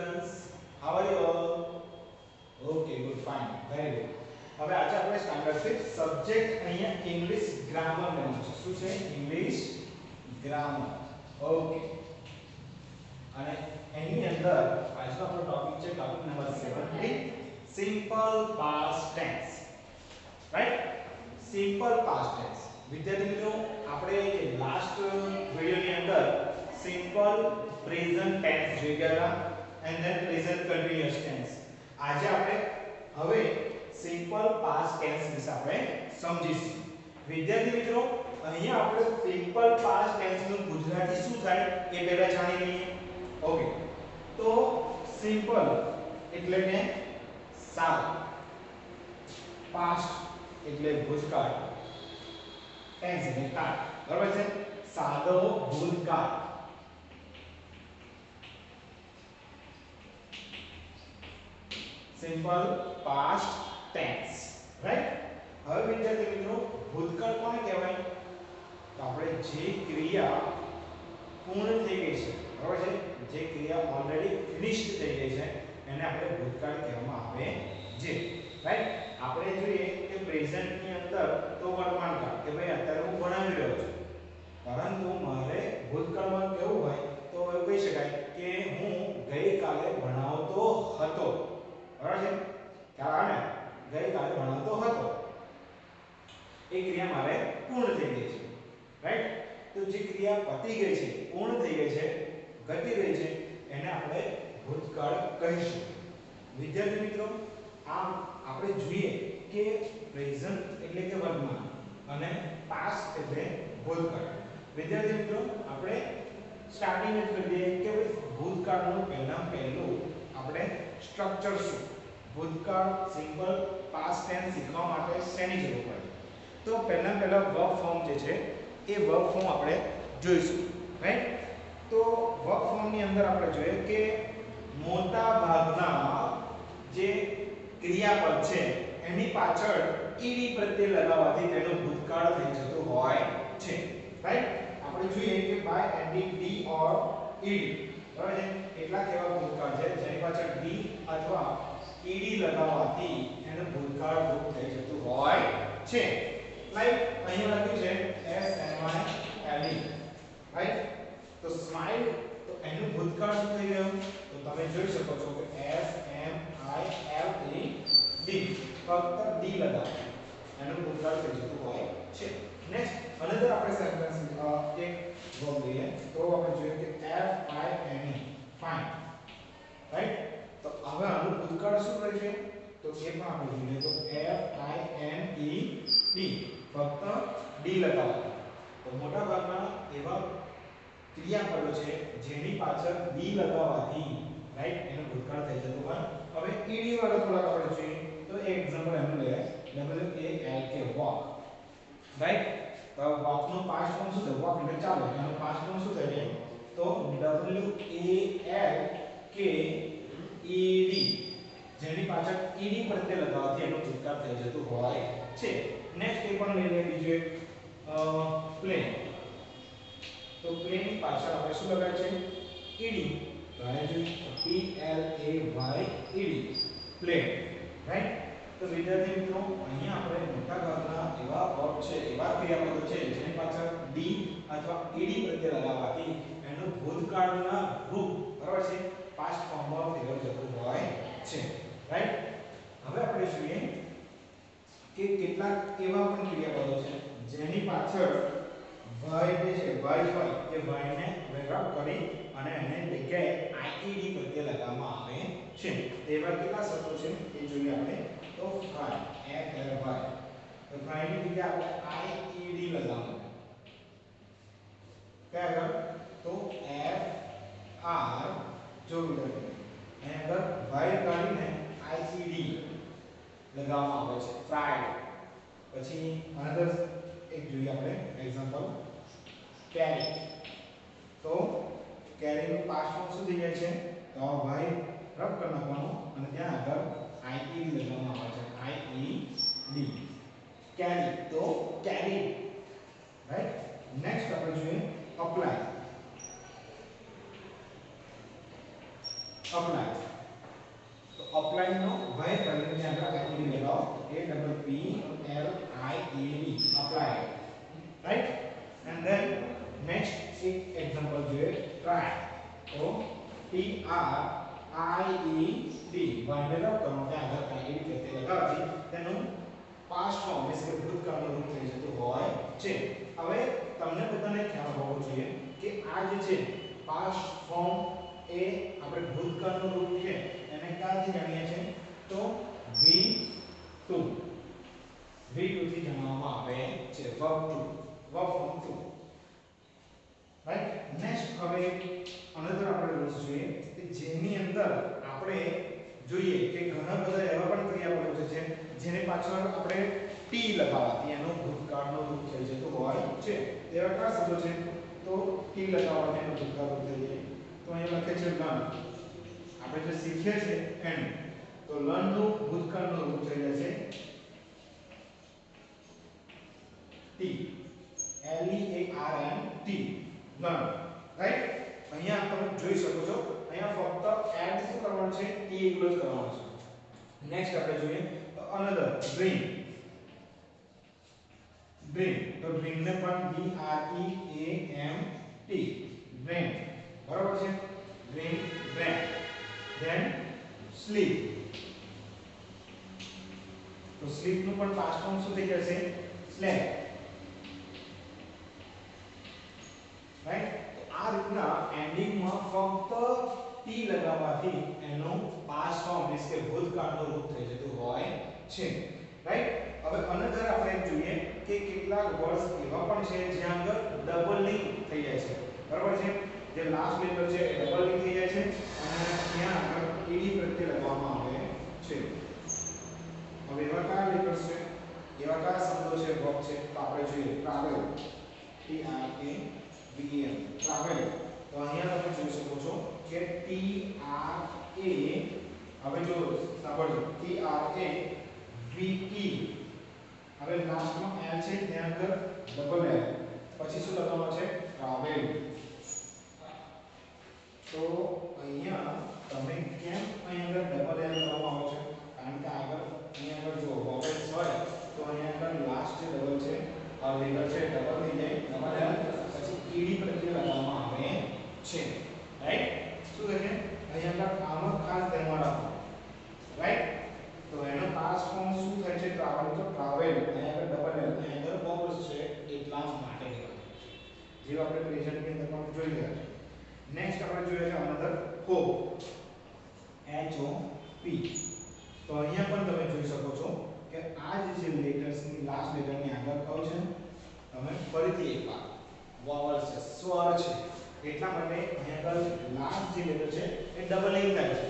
students. How are you all? Okay, good, fine, very good. હવે આજે આપણે standard 6 subject અહીંયા ઇંગ્લિશ ગ્રામર લેવાનું છે. શું છે? English grammar. ઓકે. અને એની અંદર આજનો આપણો ટોપિક છે topic number 17 simple past tense. Right? Simple past tense. વિદ્યાર્થી મિત્રો આપણે લાસ્ટ વિડિયોની અંદર સિમ્પલ પ્રેઝન્ટ ટેન્સ જોઈ ગયા and then present continuous tense. આજે આપણે હવે સિમ્પલ પાસ્ટ ટેન્સ વિશે આપણે સમજીશું. વિદ્યાર્થી મિત્રો અહીંયા આપણે સિમ્પલ પાસ્ટ ટેન્સ નું ગુજરાતી શું થાય એ પહેલા જાણી લઈએ. ઓકે. તો સિમ્પલ એટલે કે સાદું, પાસ્ટ એટલે ભૂતકાળ, ટેન્સ એટલે કાળ. બરાબર છે? સાદો ભૂતકાળ. Simple past tense. રાઈટ? હવે વિદ્યાર્થી મિત્રો ભૂતકાળ કોને કહેવાય? તો આપણે જે ક્રિયા પૂર્ણ થઈ ગઈ છે, બરાબર છે, જે ક્રિયા ઓલરેડી ફિનિશ્ડ થઈ ગઈ છે એને આપણે ભૂતકાળ કહેવામાં આવે છે. રાઈટ? આપણે જોઈએ કે પ્રેઝન્ટ ની અંદર તો વર્તમાન કાળ કે ભાઈ અત્યારે હું ભણાવી રહ્યો છું, પરંતુ મારે ભૂતકાળમાં કેવું હોય તો એવું કહી શકાય કે હું ગઈકાલે ભણાવતો હતો. બરાબર છે? કારણ ગઈકાલે ભણાવતો હતો એ ક્રિયા મારે પૂર્ણ થઈ ગઈ છે. રાઈટ? તો જે ક્રિયા પતી ગઈ છે, પૂર્ણ થઈ ગઈ છે, ઘટી ગઈ છે એને આપણે ભૂતકાળ કહીશું. વિદ્યાર્થી મિત્રો આમ આપણે જોઈએ કે પ્રેઝન્ટ એટલે કે વર્તમાન અને પાસ્ટ એટલે ભૂતકાળ. વિદ્યાર્થી મિત્રો આપણે સ્ટાર્ટિંગ જ કરી દઈએ કે ભૂતકાળનું પહેલું આપણે સ્ટ્રક્ચર શું, ભૂતકાળ સિમ્પલ પાસ્ટ ટેન્સ શીખવા માટે શેની જરૂર પડે? તો પહેલા વર્બ ફોર્મ જે છે એ વર્બ ફોર્મ આપણે જોઈશું. રાઈટ? તો વર્બ ફોર્મની અંદર આપણે જોઈએ કે મોટા ભાગના જે ક્રિયાપદ છે એની પાછળ ઈડી પ્રત્યય લગાવવાથી તેનો ભૂતકાળ થઈ જતો હોય છે. રાઈટ? આપણે જોઈએ કે by ending D or ED. બરાબર છે? કેટલાક એવા ભૂતકાળ છે જેની પાછળ ડી અથવા ઈડી લગાવવાથી એનો ભૂતકાળ રૂપ થઈ જતું હોય છે. લાઈક અહીં લખ્યું છે S M I L E. Right? તો સ્માઈલ, તો એનું ભૂતકાળ શું થઈ ગયું? તો તમે જોઈ શકો છો કે S M I L E D, ફક્ત ડી લગાવો એનું ભૂતકાળ થઈ જતું હોય છે. નેક્સ્ટ અનધર આપણે સેન્ટેન્સ એક વર્બ લઈએ તો આપણે જોઈએ કે F I N E, fine. Right? તો હવે આનું ભૂતકાળ શું રહેશે? તો એ પણ આપણે જોઈએ તો F I N E D, ફક્ત ડી લગાવો. તો મોટા ભાગના એવા ક્રિયાપદો છે જેની પાછળ ડી લગાવવાથી રાઈટ એનો ભૂતકાળ થઈ જતો હોય. હવે ઈડી વાળો થોડા આપણે જોઈએ તો એક એક્ઝામ્પલ એનું લઈએ WALK, વોક. રાઈટ? તો વોક નો પાસ્ટ ફોર્મ શું છે? વોક એટલે ચાલે. એનો પાસ્ટ ફોર્મ શું થશે? તો WALK જેની પાછળ ઈડી પ્રત્યય લગાવવાથી એનો ભૂતકાળ થઈ જતું હોય છે. નેક્સ્ટ એ પણ લઈ લઈએ બીજું એક પ્લેન. તો પ્લેન ની પાછળ આપણે શું લગાવે છે? ઈડી. તો આને જોઈએ P L A Y E D, plane. Right? તો વિદ્યાર્થી મિત્રો અહીંયા આપણે મોટા ભાગના એવા વર્બ છે, એવા ક્રિયાપદો છે જેની પાછળ ડી અથવા ઈડી પ્રત્યય લગાવવાથી એનું ભૂતકાળના રૂપ, બરાબર છે, પાસ્ટ ફોર્મમાં ફેરવાઈ જતું હોય છે. રાઈટ? હવે આપણે જોઈએ કે કેટલાક એવા પણ ક્રિયાપદો છે જેની પાછળ વાય જે છે વાય હોય એ વાય ને વેરઅપ કરી અને એને જગ્યાએ આઈઈડી પ્રત્યય લગાવવામાં આવે છે. તેવા કેટલા શબ્દો છે એ જોઈએ આપણે. તો ફ્રાય, F L Y, તો ફ્રાય ની જગ્યાએ આપણે આઈઈડી લગાવવાનું. કયા આગળ? તો F R જોડું લખીએ અને આગળ વાય કાઢીને આઈઈડી લગાવવામાં આવે છે, ફ્રાઈડ. પછી અનધર એક જોઈએ આપણે એક્ઝામ્પલ કેરી. તો કેરી નું પાસ્ટ ફોર્મ શું થઈ જાય છે? તો વાય રબ કરી નાખવાનું અને ત્યાં આગળ આઈઈડી લગાવવામાં આવે છે, આઈઈડી, કેરી. તો કેરી. રાઈટ? નેક્સ્ટ આપણે જોઈએ અપ્લાય. અપ્લાય. તો અપ્લાય નો ભાઈ કરીને આપણે આઈડી લગાવો A double P L I A D apply. Right. And then next એક એક્ઝામ્પલ જોઈએ ટ્રાય. તો T R I E D વાઇન્ડર કરવાનો કે આગળ કાંઈ રીતે લગાવવાથી તેનું પાસ્ટ ફોર્મ એટલે કે ભૂતકાળનું રૂપ થઈ જતું હોય છે. હવે તમને બધાને ખ્યાલ હોવો જોઈએ કે આ જે છે પાસ્ટ ફોર્મ એ આપણે ભૂતકાળનું રૂપ છે એને ક્યાંથી જાણીએ છીએ તો V2 થી જણાવવામાં આવે છે verb form 2. રાઈટ. નેક્સ્ટ હવે અનધર આપણે રૂલ્સ જોઈએ કે જેની અંદર આપણે જોઈએ કે ઘણા બધા એવા પણ ક્રિયાપદો છે જેને પાછળ આપણે ટી લગાવવાથી એનો ભૂતકાળનો રૂપ થઈ જતો હોય છે. એવા કયા શબ્દો છે તો ટી લગાવવાથી એનો ભૂતકાળ રૂપ થઈ જાય. તો અહીંયા લખે છે લર્ન. આપણે જે શીખીએ છે એન તો લર્ન નું ભૂતકાળનો રૂપ થઈ જશે T. L E A R N T learn. Right. અહીંયા તમે જોઈ શકો છો અહીંયા ફક્ત એડ શું કરવાનું છે ટી એકલો જ કરવાનો છે. નેક્સ્ટ આપણે જોઈએ અનધર ડ્રીમ. તો ડ્રીમ ને પણ D R E A M T dream. બરાબર છે. Dream dreamt. Then sleep. તો સ્લીપ નું પણ પાસ્ટ ફોર્મ શું થઈ જશે સ્લેપ. રાઈટ. તો આ રીતના એન્ડિંગ માં ફક્ત ટી લગાવવાથી એનો પાસ્ટ ફોર્મ એટલે કે ભૂતકાળનું રૂપ થઈ જતું હોય છે. રાઈટ. હવે અનધર આપણે જોઈએ કે કેટલાક વર્ડ્સ એવા પણ છે જ્યાં આગળ ડબલિંગ થઈ જાય છે. બરાબર છે. જે લાસ્ટ લેટર છે એ ડબલિંગ થઈ જાય છે અને ત્યાં આગળ ઈડી પ્રત્યય લગાવવામાં આવે છે. હવે એવા કયા લેટર્સ છે એવા કયા શબ્દો છે વર્બ છે તો આપણે જોઈએ travel. T R A V E L travel. તો અહીંયા તમે જોઈ શકો છો કે T R A હવે જો સાંભળજો T R A V E હવે લાસ્ટમાં L છે ત્યાં આગળ ડબલ L પછી શું લખવાનું છે ટ્રાવેલ. તો અહીંયા તમે કેમ અહીંયા આગળ ડબલ L લગાવવામાં આવે છે કારણ કે આગળ અહીંયા આગળ જો વોવેલ્સ હોય તો અહીંયા આગળ લાસ્ટ જે ડબલ છે આ લેટર છે ડબલ થઈ જાય ડબલ L પછી ઈડી પ્રત્યય લગાવવામાં આવે છે. રાઈટ. શું કહે છે અહીંયા આગળ આનો ખાસ ધ્યાનમાં રાખો. રાઈટ. તો એનો પાસ્ટ ફોર્મ શું થાય છે ટ્રાવેલ. તો ટ્રાવેલ અહીંયા આગળ ડબલ L અહીંયા આગળ વોવેલ્સ છે એટલા જ માટે કહેવાય છે જે આપણે પ્રેઝન્ટ ની અંદર પણ જોઈ ગયા છે. નેક્સ્ટ આપણે જોઈએ છે another hope. H O P. તો અહીંયા પણ તમે જોઈ શકો છો કે આ જે લેટર્સ ની લાસ્ટ લેટર ની આગળ કયો છે તમે ફરીથી એકવાર વોવલ છે સ્વર છે એટલા માટે અહીંયા આગળ લાસ્ટ જે લેટર છે એ ડબલિંગ થાય છે.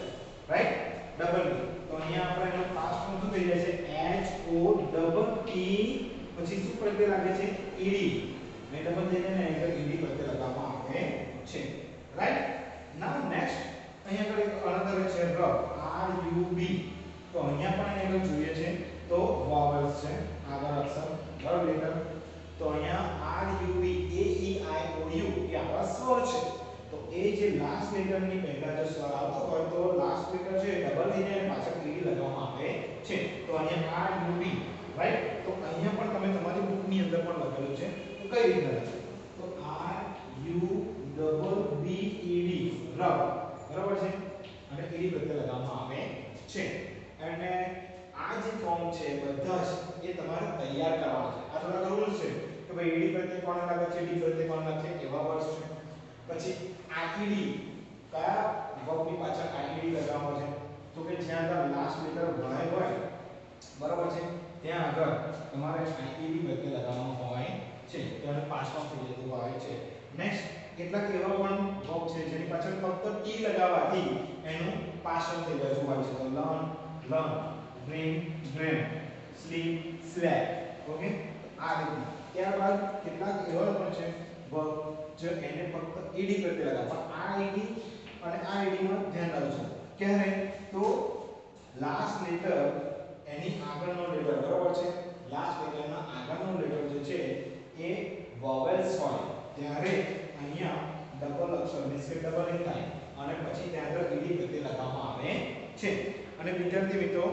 રાઈટ. ડબલિંગ. તો અહીંયા આપણે એનો પાસ્ટ ફોર્મ શું થઈ જાય છે H O ડબલ P પછી શું પ્રત્યય લાગે છે ઈડી. મે ડબલ થઈને ને આગળ ઈડી પ્રત્યય લગાવવામાં આવે છે. રાઈટ. નાઉ નેક્સ્ટ અહીંયા આગળ એક અનધર છે રબ. R U B. તો અહીંયા પણ આગળ જોઈએ છે તો વોવેલ્સ છે આગળ અક્ષર વર્બ લેટર. તો અહીંયા R U B A E I O U એ આપણા સ્વર છે. તો એ જે લાસ્ટ લેટર ની પહેલા જો સ્વર આવતો હોય તો લાસ્ટ લેટર છે ડબલ થઈને પાછળ ઈડી લગાવવામાં આવે છે. તો અહીંયા R U B. રાઈટ. તો અહીંયા પણ તમે તમારી બુક ની અંદર પણ લખેલું છે તો કઈ રીતે લખે તો R U double B E D rub. બરાબર છે. અને ઈડી પ્રત્યય લગાવવામાં આવે છે. અને આ જે ફોર્મ છે બધા જ એ તમારે તૈયાર કરવાના છે. આ થોડા રૂલ્સ છે કે ભાઈ ઈડી પ્રત્યય કોણ લાગે છે ડી પ્રત્યય કોણ લાગે છે એવા વર્ડ્સ છે. પછી આઈડી કયા વર્બની પાછળ આઈડી લગાવવાનો છે તો કે જ્યાં આગળ લાસ્ટ લેટર y હોય બરાબર છે ત્યાં આગળ તમારે આઈડી પ્રત્યય લગાવવાનો હોય છે. ત્યારે પાસ્ટ ફોર્મ થઈ જતું હોય છે. નેક્સ્ટ કેટલાક એવા પણ વર્બ છે જેની પાછળ ફક્ત ટી લગાવવાથી એનું પાસ્ટ ફોર્મ થઈ જતું હોય છે. તો learn learn, dream, dream, sleep, slept. Okay. આ રીતે ત્યારબાદ કેટલાક એવા પણ છે વર્બ જે એને ફક્ત ઈડી પ્રત્યય લગાવવા પણ આ ઈડી અને આ ઈડી માં ધ્યાન રાખજો ક્યારે તો લાસ્ટ લેટર એની આગળનો લેટર બરાબર છે લાસ્ટ લેટરના આગળનો લેટર જે છે એ વોવેલ્સ હોય ત્યારે અહીંયા ડબલ અક્ષર મીન્સ કે ડબલ ઇન થાય અને પછી ત્યાં આગળ ઈડી પ્રત્યય અને વિદ્યાર્થી મિત્રો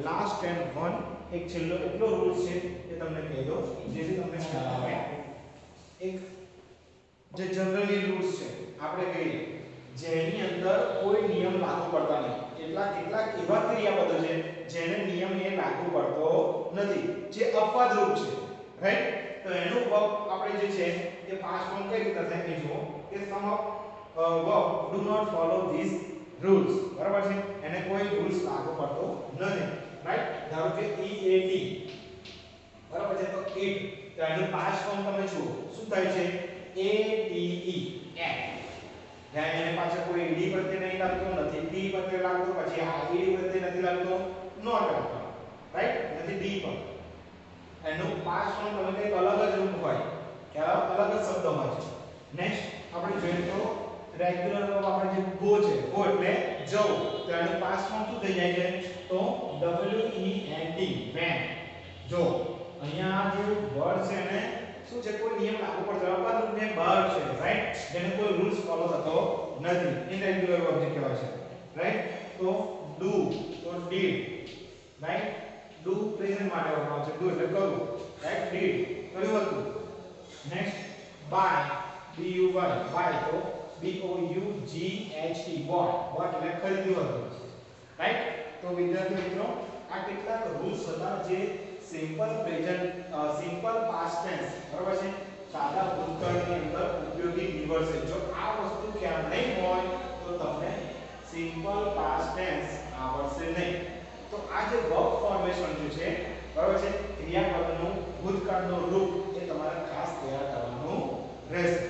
લાસ્ટ એન્ડ વન એક છેલ્લો એટલો રૂલ છે એ તમને કહી દો જેથી તમને ખ્યાલ આવે. એક જે જનરલી રૂલ્સ છે આપણે કહીએ જેની અંદર કોઈ નિયમ લાગુ પડતા નથી. કેટલાક એવા ક્રિયાપદો છે જેને નિયમ એ લાગુ પડતો નથી, જે અપવાદરૂપ છે, રાઈટ? તો એનું વર્બ આપણે જે છે એ પાસ્ટ ફોર્મ કઈ રીતે થાય એ જુઓ કે some of verb do not follow this rules. બરાબર છે? એને કોઈ રૂલ્સ લાગુ પડતો નથી, રાઈટ? ધારો કે EAT, બરાબર છે? તો eat, તો એનું પાસ્ટ ફોર્મ તમે જુઓ શું થાય છે? ATE, ate. જ્યાં એને પાછળ કોઈ ed પ્રત્યય નહીં લાગતો, નથી t પ્રત્યય લાગતો, પછી આ ed પ્રત્યય નથી લાગતો, નોટ લાગતો, રાઈટ? નથી d પણ. એનું પાસ્ટ ફોર્મ તમે કંઈક અલગ જ રૂપ હોય, કે અલગ જ શબ્દ હોય છે. નેક્સ્ટ આપણે જોઈએ તો રેગ્યુલર વર્બ આપણે જે ગો છે, ગો એટલે જવું, તો એનું પાસ્ટ ફોર્મ શું થઈ જાય છે? તો WENT, વેન. જો અહીંયા જે વર્ડ છે એને શું છે? કોઈ નિયમ લાગુ પડતો અપવાદરૂપ ને બહાર છે, રાઈટ? જેને કોઈ રૂલ્સ ફોલો થતો નથી, ઇરરેગ્યુલર વર્બ જે કહેવાય છે, રાઈટ? તો ડુ, તો ડીડ, રાઈટ? ડુ પ્રેઝન્ટ માટે વપરાય છે, ડુ એટલે કરવું, રાઈટ? ડીડ કર્યું હતું. નેક્સ્ટ બાય, BUY, બાય તો BOUGHT, બોટ, બોટ એટલે ખરીદ્યું હતું, રાઈટ? તો વિદ્યાર્થી મિત્રો આ કેટલાક રૂલ્સ હતા જે સિમ્પલ પાસ્ટ ટેન્સ, બરાબર છે, સાદા ભૂતકાળની અંદર ઉપયોગી નિવડશે. જો આ વસ્તુ ખ્યાલ નહીં હોય તો તમને સિમ્પલ પાસ્ટ ટેન્સ આવડશે નહીં. તો આ જે વર્બ ફોર્મેશન જે છે, બરાબર છે, ક્રિયાપદનું ભૂતકાળનું રૂપ એ તમારે ખાસ તૈયાર કરવાનું રહેશે,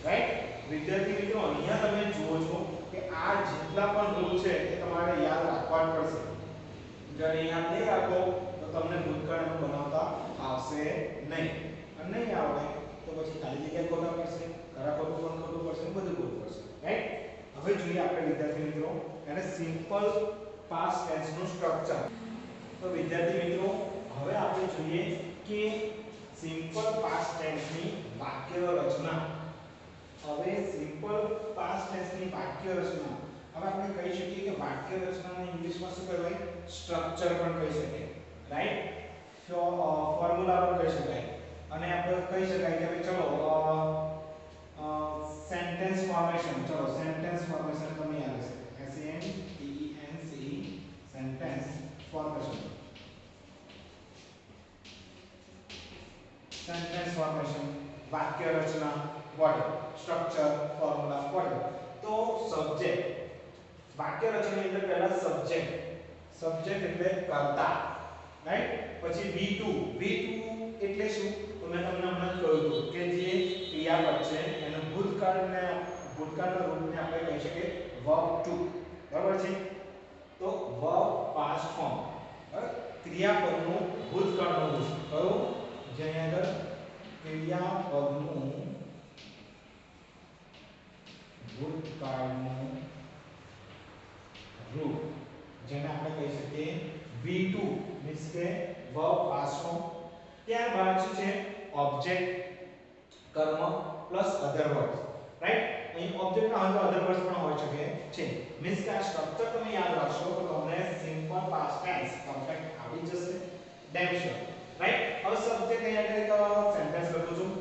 રાઈટ? વિદ્યાર્થી મિત્રો અહીંયા તમે જુઓ છો કે આ જેટલા પણ રૂલ છે એ તમારે યાદ રાખવા જ પડશે. જો યાદ નહીં રાખો તો તમને ભૂતકાળનું બનાવતા આવશે નહીં, અને નહીં આવડે તો પછી ખાલી જગ્યા ખોટા પડશે, ખરા ખોટું પણ ખોટું પડશે, બધું ખોટું પડશે, રાઈટ? હવે જોઈએ આપણે વિદ્યાર્થી મિત્રો એને સિમ્પલ પાસ્ટ ટેન્સ નું સ્ટ્રક્ચર. તો વિદ્યાર્થી મિત્રો હવે આપણે જોઈએ કે સિમ્પલ પાસ્ટ ટેન્સ ની વાક્ય રચના. હવે સિમ્પલ પાસ્ટ ટેન્સ ની વાક્ય રચના, હવે આપણે કહી શકીએ કે વાક્ય રચનાને ઇંગ્લિશમાં શું કહેવાય? સ્ટ્રક્ચર પણ કહી શકીએ, રાઈટ? ફોર્મ્યુલા પણ કહી શકાય, અને આપણે કહી શકાય કે ભાઈ ચલો સેન્ટેન્સ ફોર્મેશન. ચલો સેન્ટેન્સ ફોર્મેશન તમને યાદ હશે, SENTENCE, sentence formation. Sentence formation, વાક્ય રચના, વોટ સ્ટ્રક્ચર, ફોર્મ્યુલા, વોટ. તો સબ્જેક્ટ, વાક્ય રચનાની અંદર પહેલા સબ્જેક્ટ એટલે કર્તા, રાઈટ? પછી V2 એટલે શું? તો મેં તમને હમણાં જ કહ્યું હતું કે જે ક્રિયાપદ છે એનું ભૂતકાળના રૂપને આપણે કહી શકીએ verb to, બરાબર છે? તો verb past form, ક્રિયાપદનું ભૂતકાળનું રૂપ કયું? જેની અંદર ક્રિયાપદનું ભૂતકાળનું રૂપ જેને આપણે કહી શકીએ V2, મીન્સ કે verb past form. ત્યારબાદ શું છે? ઓબ્જેક્ટ, કર્મ પ્લસ અધર વર્ડ્સ, રાઈટ? અહીં ઓબ્જેક્ટ ના અંદર અધર વર્ડ્સ પણ હોઈ શકે છે. મીન્સ કે આ સ્ટ્રક્ચર તમે યાદ રાખશો તો તમને સિમ્પલ પાસ્ટ ટેન્સ પરફેક્ટ આવડી જશે, ડેમ શ્યોર, રાઈટ? હવે સબ્જેક્ટ અહીંયા એક સેન્ટેન્સ લખું છું.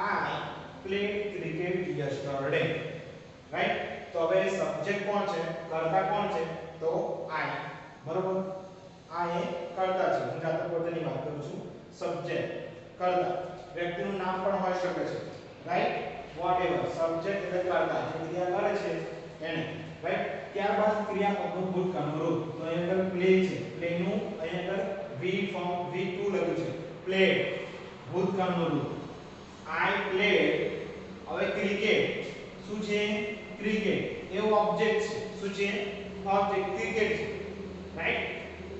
I played cricket yesterday, right? તો હવે સબ્જેક્ટ કોણ છે? કર્તા કોણ છે? તો I, બરોબર? I એ કર્તા છે, હું જાતે પોતાની વાત કરું છું. સબ્જેક્ટ, કર્તા, વ્યક્તિનું નામ પણ હોઈ શકે છે, રાઈટ? વોટએવર, સબ્જેક્ટ એટલે કર્તા, જે ક્રિયા કરે છે એને, રાઈટ? ત્યારબાદ ક્રિયાપદનું ભૂતકાળનું રૂપ. તો અહીંયા આગળ પ્લે છે, પ્લેનું અહીંયા આગળ V2 લખ્યું છે, પ્લેડ, ભૂતકાળનું રૂપ. I played, હવે ક્રિકેટ શું છે? ક્રિકેટ એ ઓબ્જેક્ટ છે, શું છે? ઓબ્જેક્ટ, ક્રિકેટ છે, રાઈટ?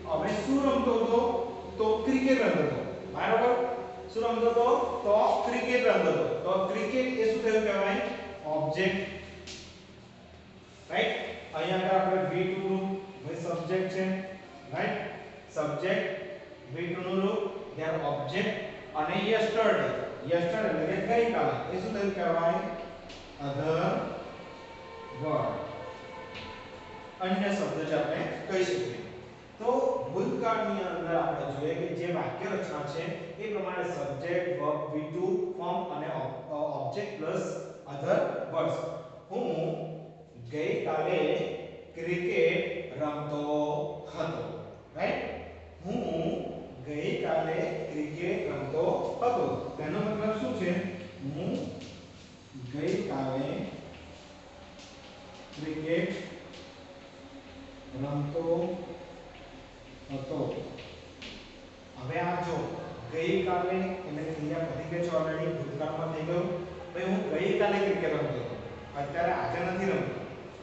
હવે શું રમતો હતો? તો ક્રિકેટ રમતો હતો, બરાબર? શું રમતો હતો? તો ક્રિકેટ રમતો હતો. તો ક્રિકેટ એ શું થયું કહેવાય? Object, right? અહીંયા આગળ આપણે V2 ભાઈ સબ્જેક્ટ છે રાઈટ સબ્જેક્ટ V2 નું રૂપ ધેર ઓબ્જેક્ટ અને યસ્ટરડે યસ્ટરડે એટલે કે ગઈકાલે એ શું થયું કહેવાય અધર વર્ડ અન્ય શબ્દ જે આપણે કહી શકીએ તો ભૂતકાળની અંદર આપણે જોઈએ કે જે વાક્ય રચના છે એ પ્રમાણે સબ્જેક્ટ વર્બ V2 ફોર્મ અને ઓબ્જેક્ટ પ્લસ અધર વર્ડ્સ હું ગઈકાલે ક્રિકેટ રમતો હતો રાઈટ હું ગઈકાલે ક્રિકેટ રમતો હતો તેનો મતલબ શું છે હું ગઈકાલે ક્રિકેટ રમતો હતો હવે આ જો ગઈકાલે એટલે ક્રિયા પતી ગઈ છે ઓલરેડી ભૂતકાળમાં થઈ ગયું ભાઈ હું ગઈકાલે ક્રિકેટ રમતો હતો અત્યારે આજે નથી રમતો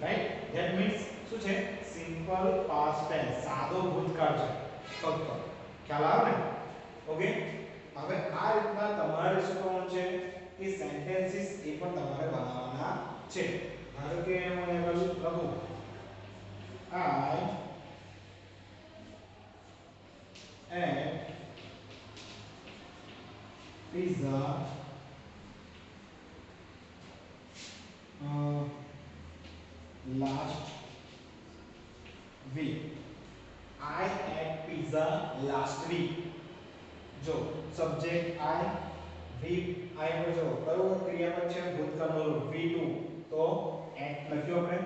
રાઈટ ધેટ મીન્સ શું છે સિમ્પલ પાસ્ટ ટેન્સ સાદો ભૂતકાળ છે ફક્ત ખ્યાલ આવે ને ઓકે હવે આ રીતના તમારે શું કરવાનું છે કે સેન્ટેન્સીસ એ પણ તમારે બનાવવાના છે ધારો કે હું અહીંયા લખું I ate pizza last week. I ate pizza last week. જો સબ્જેક્ટ I V I પર જો કયો ક્રિયાપદ છે ભૂતકાળનો રૂપ V2 તો ate લખ્યો આપણે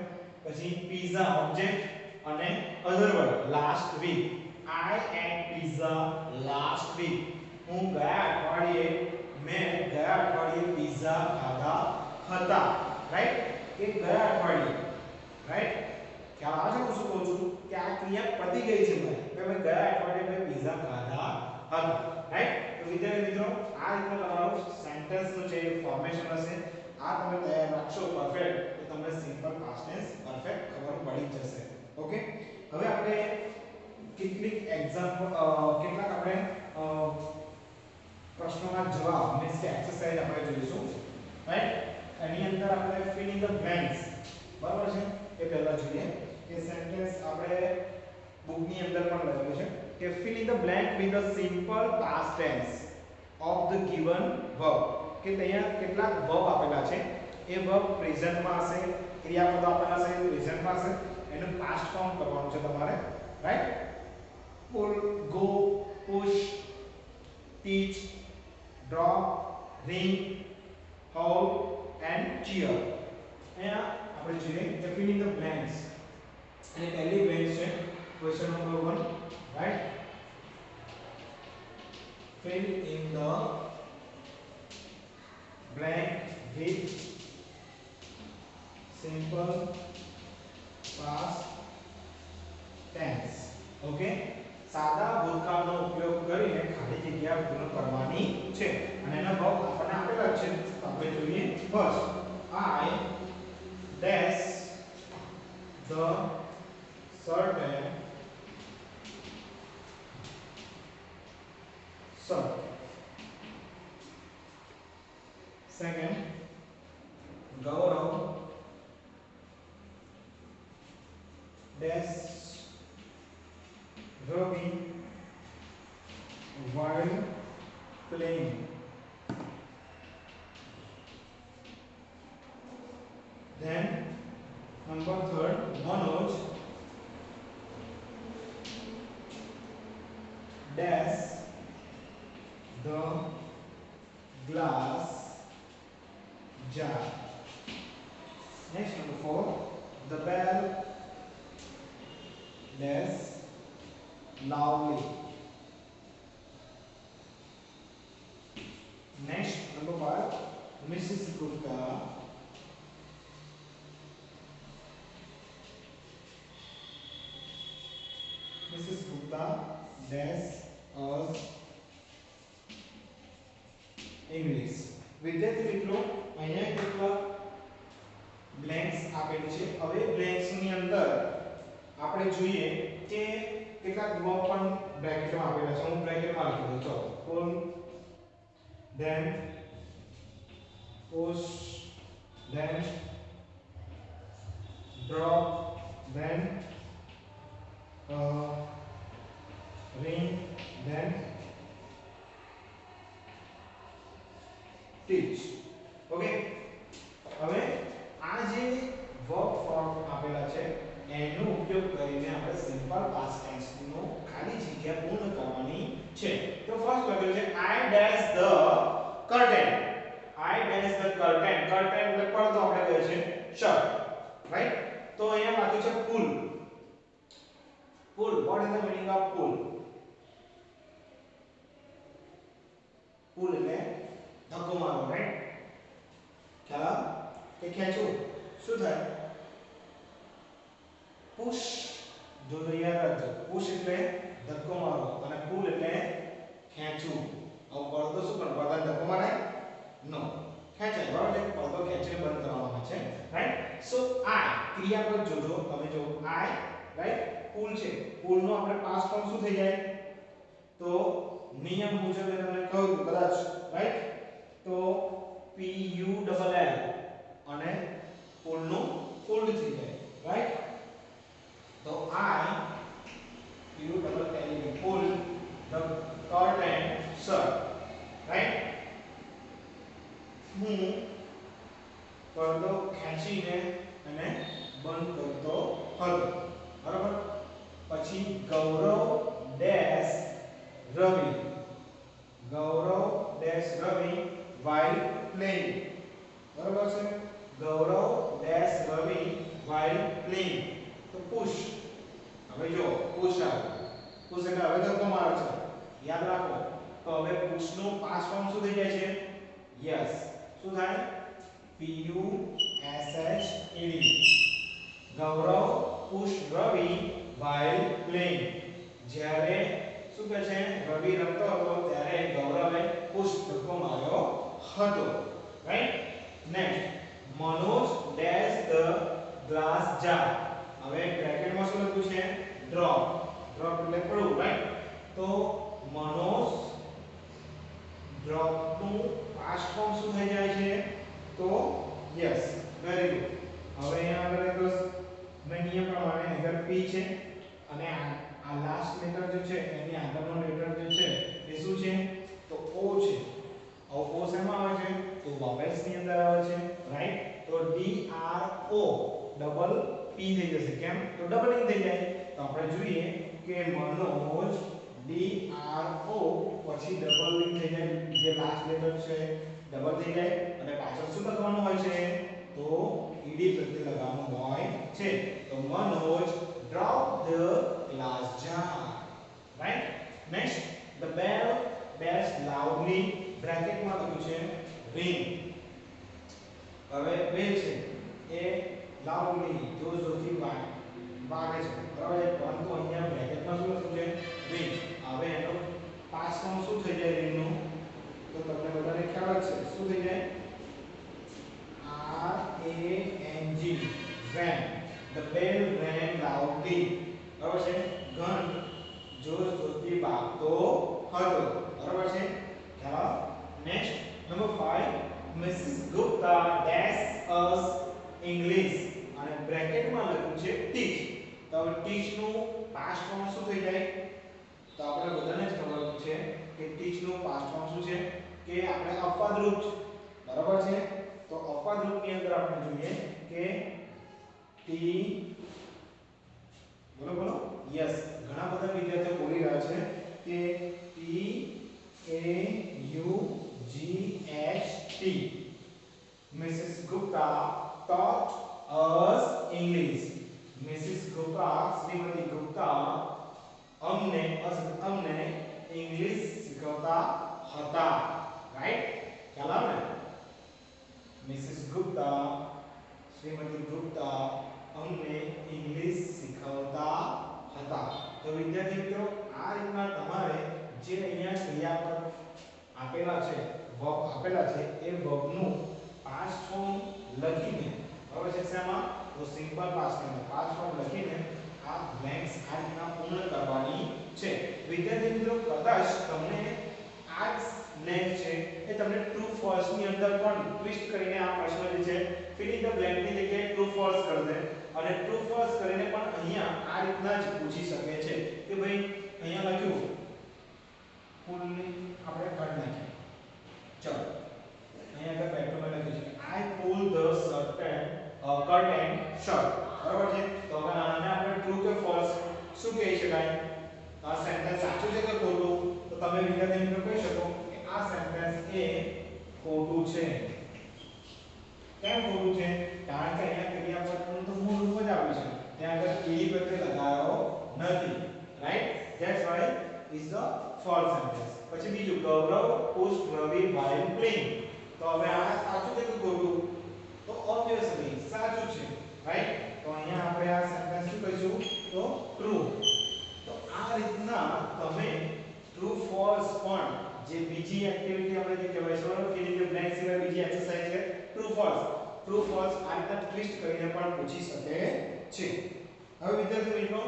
પછી pizza ઓબ્જેક્ટ અને other word last week I ate pizza last week હું ગયા અઠવાડિયે મેં ગયા અઠવાડિયે પિઝા ખાધા હતા રાઈટ કે ગયા અઠવાડિયે રાઈટ ખ્યાલ આવે છે હું શું કહું છું કે આ ક્રિયા પતી ગઈ છે ભાઈ કે મેં ગયા અઠવાડિયે મેં પિઝા ખાધા હતા રાઈટ તો વિદ્યાર્થી મિત્રો આ રીતનું તમારું સેન્ટેન્સ નું જે ફોર્મેશન હશે આ તમે તૈયાર રાખશો પરફેક્ટ તો તમને સિમ્પલ પાસ્ટ ટેન્સ પરફેક્ટ ખબર પડી જશે ઓકે હવે આપણે કેટલીક એક્ઝામ્પલ કેટલાક આપણે પ્રશ્નોના જવાબ મીન્સ કે એક્સરસાઇઝ આપણે જોઈશું રાઈટ એની અંદર આપણે ફિલ ઇન ધ બ્લેન્ક્સ બરાબર છે એ પહેલા જોઈએ કે સેન્ટેન્સ આપણે બુકની અંદર પણ લખેલું છે કે fill in the blank with the simple past tense of the given verb કે ત્યાં કેટલાક વર્બ આપેલા છે એ વર્બ પ્રેઝન્ટમાં હશે ક્રિયાપદો આપેલા છે પ્રેઝન્ટમાં હશે એનું પાસ્ટ ફોર્મ કરવાનું છે તમારે right pull go push teach drop ring haul and cheer અહીંયા આપણે જોઈએ કે ફિલ ઇન ધ બ્લેન્ક્સ અને પહેલી બ્લેન્ક છે question number 1 right fill in the blank with simple past tense okay સાદા ભૂતકાળનો ઉપયોગ કરીને ખાલી જગ્યા પૂર્ણ કરવાની છે અને એનો ભાગ આપણને આપેલા છે આપણે જોઈએ બસ I dash the certain shirt second Gaurav dash Ravi while playing then number third Manoj dash the glass jar next number 4 the bell dash loudly next number 5 Mrs. Gupta dash us English વિદ્યાર્થી મિત્રો અહીંયા કેટલા blanks આપેલ છે હવે blanks ની અંદર આપણે જોઈએ કે કેટલાક વર્બ પણ બ્રેકેટમાં આપેલા છે હું બ્રેકેટમાં લખી દઉં ચાલો pull then push then drop then ring then teach. Okay, હવે આ જે વર્બ ફોર્મ આપેલા છે એનો ઉપયોગ કરીને આપણે સિમ્પલ પાસ્ટ ટેન્સ નો ખાલી જગ્યા પૂર્ણ કરવાની છે. તો ફર્સ્ટ લખ્યું છે I dash the curtain. I dash the curtain. curtain એટલે પડદો આપણે કહે છે શટ, રાઈટ? તો અહીંયા બાકી છે pull. pull, what is the meaning of pull? pull એટલે ધક્કો મારવો, રાઈટ? ખ્યાલ કે ખેંચવું શું થાય? પુશ. જો તો યાદ રાખજો, પુશ એટલે ધક્કો મારવો અને પુલ એટલે ખેંચવું. હવે પડદો શું કરવાનો? પડદાને ધક્કો મારાય? નો, ખેંચાય, બરાબર છે? પડદો ખેંચીને બંધ કરવાનો આવે છે, રાઈટ? સો I ક્રિયાપદ જોજો, તમે જો I, રાઈટ? પુલ છે, પુલ નો આપણે પાસ્ટ ફોર્મ શું થઈ જાય? તો નિયમ મુજબ મેં તમને કહ્યું કદાચ, રાઈટ? તો PULL અને પુલ નું ફોલ્ડ થઈ જાય, રાઈટ? તો I pull the curtain shut, right? હું પડદો ખેંચીને અને બંધ કરતો હતો, બરાબર? પછી ગૌરવ ડેશ રવિ. ગૌરવ ડેશ રવિ while playing, બરાબર છે? ગૌરવ ડેશ રવિ while playing. તો પુશ. હવે જો પુશ આવે, પુશ એટલે હવે ધક્કો મારે છે, યાદ રાખો. તો હવે પુશ નું પાસ્ટ ફોર્મ શું થઈ જાય છે? યસ. શું થાય? PUSHED. ગૌરવ પુશ રવિ while playing. જ્યારે શું કહે છે? રવિ રમતો હતો ત્યારે ગૌરવે પુશ ધક્કો માર્યો હતો, right? Next, Manoj dash the glass jar. હવે બ્રેકેટમાં શું લખ્યું છે? ડ્રોપ. ડ્રોપ એટલે પડવું, રાઈટ? તો મનોજ ડ્રોપ નું પાસ્ટ ફોર્મ શું થઈ જાય છે? તો યસ, વેરી ગુડ. હવે અહીંયા આગળ એક મેં નિયમ પ્રમાણે અગર P છે અને આ લાસ્ટ લેટર જે છે એની આગળનો લેટર જે છે એ શું છે? તો O છે. O શેમાં આવે છે? તો વોવેલ્સ ની અંદર આવે છે, રાઈટ? તો DRO ડબલ P થઈ જશે. કેમ? તો ડબલિંગ થઈ જાય. તો આપણે જોઈએ કે મનોજ DRO પછી ડબલિંગ થઈ જાય, જે લાસ્ટ લેટર છે ડબલ થઈ જાય અને પાછળ શું લખવાનું હોય છે? તો ed પ્રત્યય લગાવવાનું હોય છે. તો Manoj drop the glass jar, right? Next, the bell bashed loudly, બ્રેકેટમાં લખ્યું છે ring. હવે બેલ છે એ લાઉડલી જોરથી વાગે છે, બરાબર? પરંતુ અહીંયા બ્રેકેટમાં શું લખ્યું છે? ring. હવે એનો પાસ્ટ ફોર્મ શું થઈ જાય ring નું? તો તમને બધાને ખ્યાલ જ છે. શું થઈ જાય? RANG, rang. The bell rang loudly. બરાબર છે? ઘંટ જોરથી વાગતો હતો, બરાબર છે? ખ્યાલ? Next, number 5, Mrs. Gupta dash us English અને બ્રેકેટમાં લખ્યું છે teach. તો હવે teach નું પાસ્ટ ફોર્મ શું થઈ જાય? તો આપણે બધાને જ ખબર છે કે teach નું પાસ્ટ ફોર્મ શું છે? કે આપણે અપવાદરૂપ છે, બરાબર છે? તો અપવાદરૂપની અંદર આપણે જોઈએ કે બોલો બોલો. યસ, ઘણા બધા વિદ્યાર્થીઓ બોલી રહ્યા છે કે TAUGHT. Mrs. Gupta taught us English. Mrs. Gupta, Shrimati Gupta અમને ઇંગ્લિશ શીખવતા હતા, રાઈટ? ખ્યાલ આવે ને? મિસિસ ગુપ્તા, શ્રીમતી ગુપ્તા અમને ઇંગ્લિશ શીખવતા હતા. તો વિદ્યાર્થી મિત્રો, આ રીતના તમારે જે અહીંયા ક્રિયાપદ આપેલા છે, વર્બ આપેલા છે, એ વર્બનું પાસ્ટ ફોર્મ લખીને, બરાબર છે? શેમાં? તો simple past tense past form લખીને આ બ્લેન્ક્સ આ રીતના પૂર્ણ કરવાની છે. વિદ્યાર્થી મિત્રો, કદાચ તમને આ બ્લેન્ક છે એ તમને ટ્રુ ફોલ્સ ની અંદર પણ ટ્વિસ્ટ કરીને આ પ્રશ્ન જે છે ફિલ ઇન ધ બ્લેન્ક ની જગ્યાએ ટ્રુ ફોલ્સ કરી દે. અને ટ્રુ ફોલ્સ કરીને પણ અહીંયા આ રીતના જ પૂછી શકે છે કે ભાઈ અહીંયા લખ્યું પુલની આપણે કાઢ નાખીએ ચલો અહીંયા આગળ પેટ્રોલ લખ્યું છે આઈ પુલ ધ curtain shut બરાબર છે તો હવે આને આપણે ટ્રુ કે ફોલ્સ શું કહી શકાય આ સેન્ટેન્સ સાચું છે કે ખોટું તો તમે વિદ્યાર્થી મિત્રો કહી શકો કે આ સેન્ટેન્સ એ ખોટું છે કેમ ખોટું છે કારણ કે અહીંયા ક્રિયાપદનું તો મૂળ રૂપ જ આવ્યું છે ત્યાં આગળ ઈ પ્રત્યય લગાયો નથી right that's why is the false sentence પછી બીજું ગૌરવ પુષ્ટ રવિ while playing તો હવે આ સાચું છે કે ખોટું તો ઓબ્વિયસલી સાચું છે રાઈટ તો અહીંયા આપણે આ સેન્ટેન્સ શું કહીશું તો ટ્રુ તો આ રીતના તમે ટ્રુ ફોલ્સ પણ જે બીજી એક્ટિવિટી આપણે જે કહેવાય છે બરાબર કે જે બ્લેન્ક સિવાય બીજી એક્સરસાઇઝ છે ટ્રુ ફોલ્સ આ રીતના ટ્વિસ્ટ કરીને પણ પૂછી શકે છે હવે વિદ્યાર્થી મિત્રો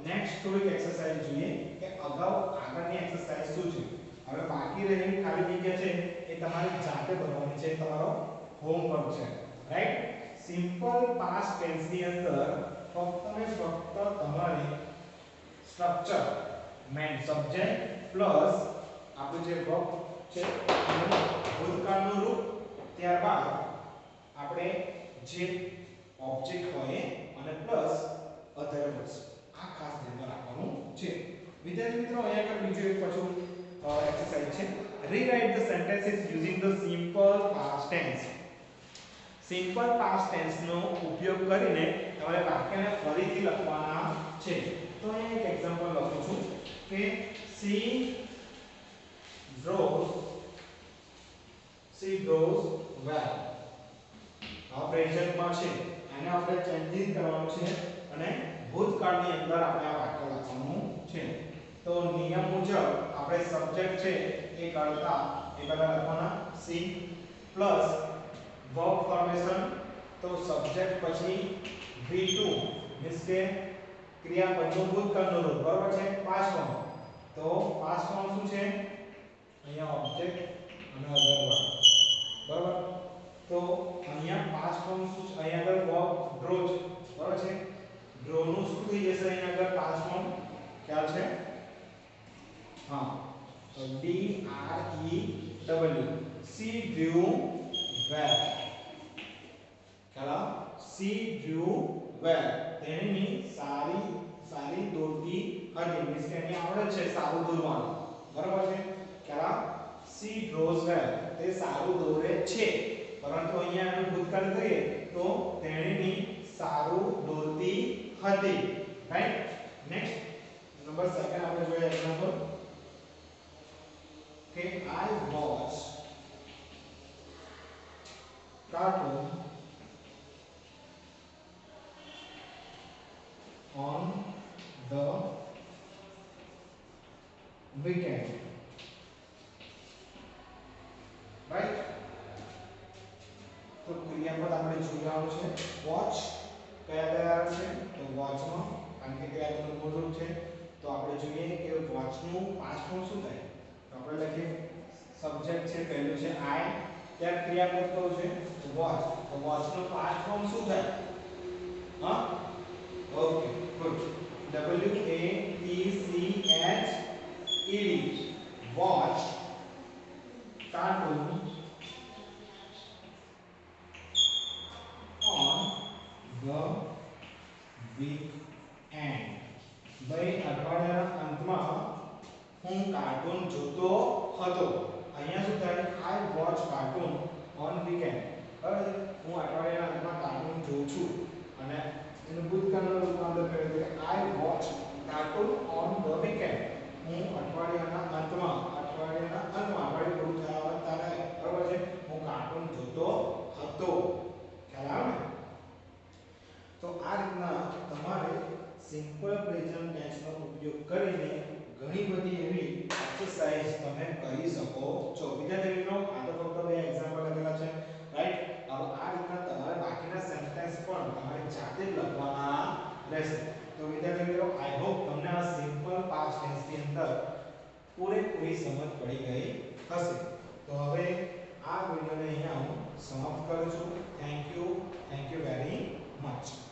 નેક્સ્ટ થોડીક એક્સરસાઇઝ જોઈએ કે અગાઉ આગળની એક્સરસાઇઝ શું છે હવે બાકી રહેલી ખાલી જગ્યા છે એ તમારે જાતે ભરવાની છે તમારો હોમવર્ક છે રાઈટ સિમ્પલ પાસ્ટ ટેન્સ ની અંદર ફક્ત ને ફક્ત તમારે સ્ટ્રક્ચર મેન સબ્જેક્ટ પ્લસ આપણું જે વર્બ છે એનું ભૂતકાળનું રૂપ ત્યારબાદ આપણે જે ઓબ્જેક્ટ હોય અને પ્લસ અધર વર્ડ્સ આ ખાસ ધ્યાન રાખવાનું છે વિદ્યાર્થી મિત્રો અહીંયા આગળ બીજું એક પાછું એક્સરસાઇઝ છે rewrite the sentences using the simple past tense simple past tense નો ઉપયોગ કરીને તમારે વાક્યને ફરીથી લખવાના છે તો અહીંયા એક એક્ઝામ્પલ લખું છું કે she draws well આ પ્રેઝન્ટમાં છે એને આપણે ચેન્જીસ કરવાનું છે અને ભૂતકાળની અંદર આપણે આ વાક્ય લખવાનું છે તો નિયમ મુજબ આપણે સબ્જેક્ટ છે એ કરતા એ બધા લખવાના સી પ્લસ વર્બ ફોર્મેશન તો સબ્જેક્ટ પછી V2 મીન્સ કે ક્રિયાપદનું ભૂતકાળનું રૂપ બરાબર છે પાસ્ટ ફોર્મ તો પાસ્ટ ફોર્મ શું છે અહીંયા ઓબ્જેક્ટ અને અધર વર્ડ બરાબર તો અહીંયા પાસ્ટ ફોર્મ શું છે અહીંયા આગળ વર્બ ડ્રો છે બરાબર છે ડ્રો નું શું થઈ જશે અહીંયા આગળ પાસ્ટ ફોર્મ ખ્યાલ છે હા તો D R E W she drew well ખ્યાલ she drew well તેની સારી દોરતી હતી મીન્સ કે એની આવડત છે સારું દોરવાનું બરાબર છે ખ્યાલ she draws well તે સારું દોરે છે પરંતુ અહીંયા એનું ભૂતકાળ કરીએ તો તેણીની સારું દોરતી હતી રાઈટ નેક્સ્ટ નંબર 2 આપણે જોઈએ એક્ઝામ્પલ કે I watch cartoon on the weekend right તો ક્રિયાપદ આપણે જોવાનું છે વોચ કયા છે તો વોચમાં કારણ કે ક્રિયાપદનું મૂળ રૂપ છે તો આપણે જોઈએ કે વોચનું પાસ્ટ ફોર્મ શું થાય તો આપણે લખીએ સબ્જેક્ટ છે પહેલું છે I ત્યાર ક્રિયાપદ કયું છે વોચ તો વોચનું પાસ્ટ ફોર્મ શું થાય હા okay good W A T C H E D watch cartoon on the weekend ભાઈ અઠવાડિયાના અંતમાં હું કાર્ટૂન જોતો હતો અહીંયા શું થાય I watch cartoon on weekend બરાબર હું અઠવાડિયાના અંતમાં કાર્ટૂન જોઉં છું અને એનું ભૂતકાળનું રૂપાંતર કરે છે I watch cartoon on the weekend હું અઠવાડિયાના અંતમાં અઠવાડિયું પૂરું થયા ત્યારે બરાબર છે હું કાર્ટૂન જોતો હતો ખ્યાલ આવે ને તો આ રીતના તમારે સિમ્પલ પ્રેઝન્ટ ટેન્સનો ઉપયોગ કરીને ઘણી બધી એવી એક્સરસાઇઝ તમે કરી શકો છો વિદ્યાર્થી મિત્રો આ તો ફક્ત બે એક્ઝામ્પલ લખેલા છે રાઈટ હવે આ રીતના તમારે બાકીના સેન્ટેન્સ પણ તમારે જાતે જ લખવાના રહેશે તો વિદ્યાર્થી મિત્રો આઈ હોપ તમને આ સિમ્પલ પાસ્ટ ટેન્સ ની અંદર પૂરેપૂરી સમજ પડી ગઈ હશે તો હવે આ વિડિયોને અહીંયા હું સમાપ્ત કરું છું થેન્ક યુ વેરી મચ